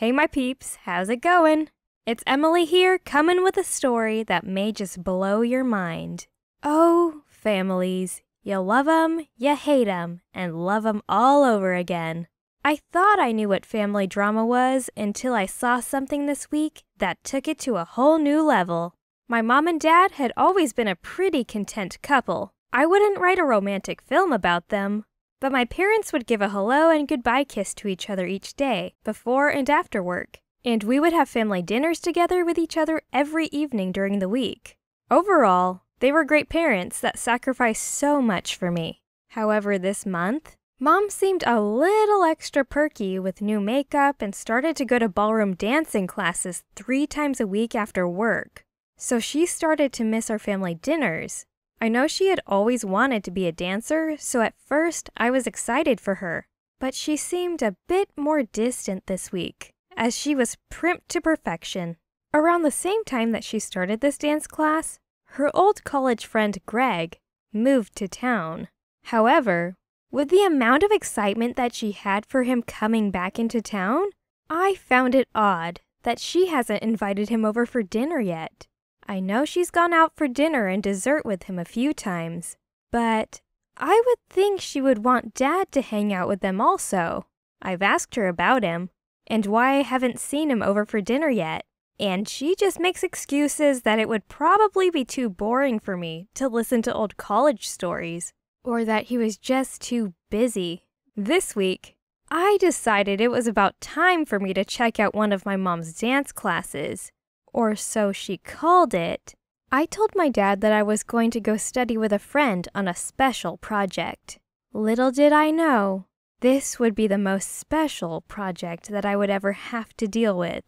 Hey my peeps, how's it going? It's Emily here, coming with a story that may just blow your mind. Oh, families. You love 'em, you hate 'em, and love 'em all over again. I thought I knew what family drama was until I saw something this week that took it to a whole new level. My mom and dad had always been a pretty content couple. I wouldn't write a romantic film about them, but my parents would give a hello and goodbye kiss to each other each day, before and after work. And we would have family dinners together with each other every evening during the week. Overall, they were great parents that sacrificed so much for me. However, this month, Mom seemed a little extra perky with new makeup and started to go to ballroom dancing classes 3 times a week after work. So she started to miss our family dinners. I know she had always wanted to be a dancer, so at first I was excited for her. But she seemed a bit more distant this week, as she was primped to perfection. Around the same time that she started this dance class, her old college friend Greg moved to town. However, with the amount of excitement that she had for him coming back into town, I found it odd that she hasn't invited him over for dinner yet. I know she's gone out for dinner and dessert with him a few times, but I would think she would want Dad to hang out with them also. I've asked her about him and why I haven't seen him over for dinner yet, and she just makes excuses that it would probably be too boring for me to listen to old college stories, or that he was just too busy. This week, I decided it was about time for me to check out one of my mom's dance classes, or so she called it. I told my dad that I was going to go study with a friend on a special project. Little did I know, this would be the most special project that I would ever have to deal with.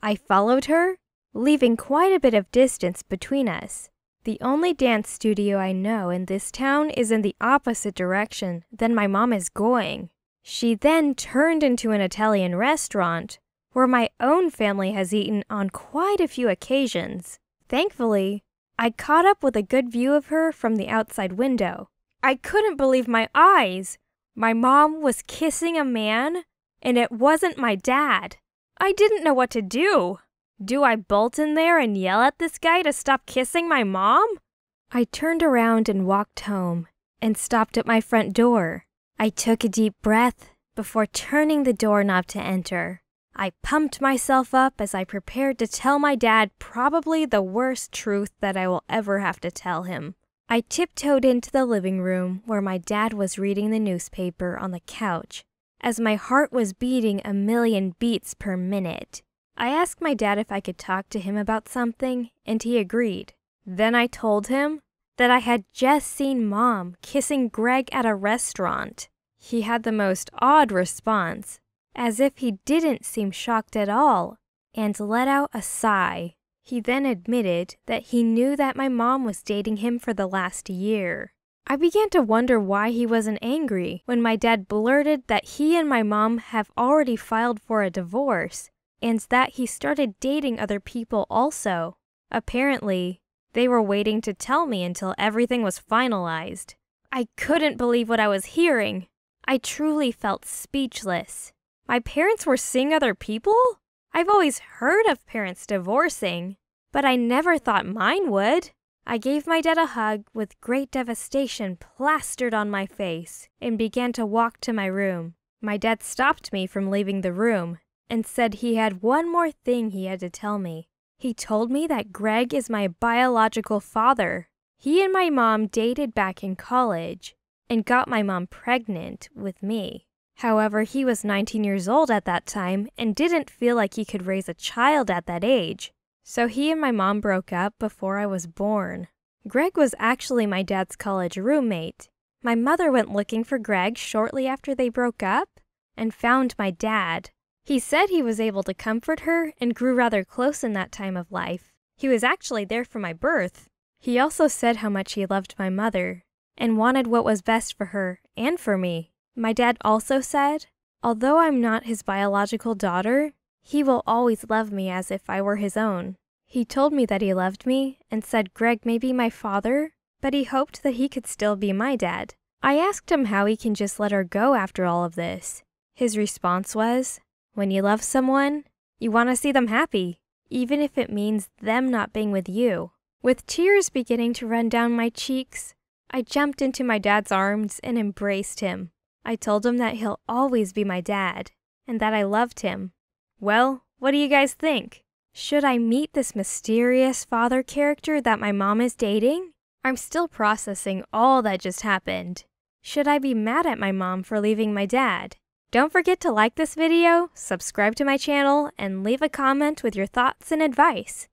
I followed her, leaving quite a bit of distance between us. The only dance studio I know in this town is in the opposite direction than my mom is going. She then turned into an Italian restaurant, where my own family has eaten on quite a few occasions. Thankfully, I caught up with a good view of her from the outside window. I couldn't believe my eyes. My mom was kissing a man, and it wasn't my dad. I didn't know what to do. Do I bolt in there and yell at this guy to stop kissing my mom? I turned around and walked home and stopped at my front door. I took a deep breath before turning the doorknob to enter. I pumped myself up as I prepared to tell my dad probably the worst truth that I will ever have to tell him. I tiptoed into the living room where my dad was reading the newspaper on the couch, as my heart was beating a million beats per minute. I asked my dad if I could talk to him about something, and he agreed. Then I told him that I had just seen Mom kissing Greg at a restaurant. He had the most odd response, as if he didn't seem shocked at all, and let out a sigh. He then admitted that he knew that my mom was dating him for the last year. I began to wonder why he wasn't angry when my dad blurted that he and my mom have already filed for a divorce, and that he started dating other people also. Apparently, they were waiting to tell me until everything was finalized. I couldn't believe what I was hearing. I truly felt speechless. My parents were seeing other people? I've always heard of parents divorcing, but I never thought mine would. I gave my dad a hug with great devastation plastered on my face and began to walk to my room. My dad stopped me from leaving the room and said he had one more thing he had to tell me. He told me that Greg is my biological father. He and my mom dated back in college and got my mom pregnant with me. However, he was 19 years old at that time and didn't feel like he could raise a child at that age. So he and my mom broke up before I was born. Greg was actually my dad's college roommate. My mother went looking for Greg shortly after they broke up and found my dad. He said he was able to comfort her and grew rather close in that time of life. He was actually there for my birth. He also said how much he loved my mother and wanted what was best for her and for me. My dad also said, although I'm not his biological daughter, he will always love me as if I were his own. He told me that he loved me and said Greg may be my father, but he hoped that he could still be my dad. I asked him how he can just let her go after all of this. His response was, when you love someone, You want to see them happy, even if it means them not being with you. With tears beginning to run down my cheeks, I jumped into my dad's arms and embraced him. I told him that he'll always be my dad, and that I loved him. Well, what do you guys think? Should I meet this mysterious father character that my mom is dating? I'm still processing all that just happened. Should I be mad at my mom for leaving my dad? Don't forget to like this video, subscribe to my channel, and leave a comment with your thoughts and advice.